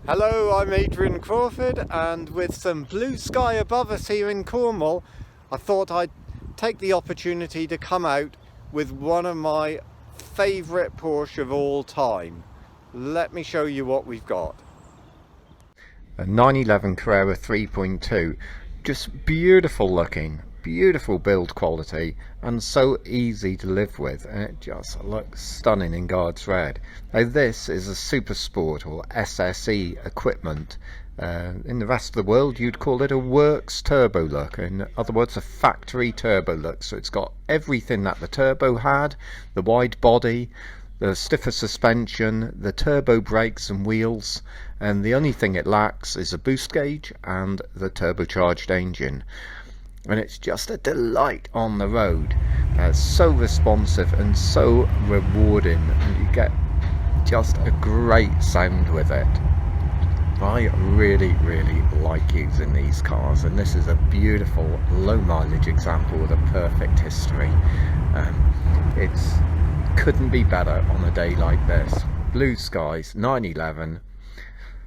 Hello, I'm Adrian Crawford, and with some blue sky above us here in Cornwall, I thought I'd take the opportunity to come out with one of my favourite Porsche of all time. Let me show you what we've got. A 911 Carrera 3.2, just beautiful looking, beautiful build quality, and so easy to live with, and it just looks stunning in God's red. Now this is a Supersport or SSE equipment. In the rest of the world you'd call it a works turbo look, in other words a factory turbo look. So it's got everything that the turbo had: the wide body, the stiffer suspension, the turbo brakes and wheels, and the only thing it lacks is a boost gauge and the turbocharged engine. And it's just a delight on the road. So responsive and so rewarding, and you get just a great sound with it. I really like using these cars, and this is a beautiful low mileage example with a perfect history. It's couldn't be better on a day like this. Blue skies, 911,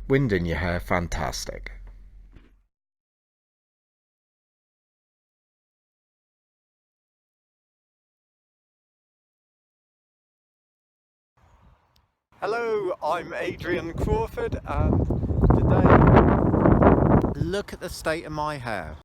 wind in your hair, fantastic. Hello, I'm Adrian Crawford, and today look at the state of my hair.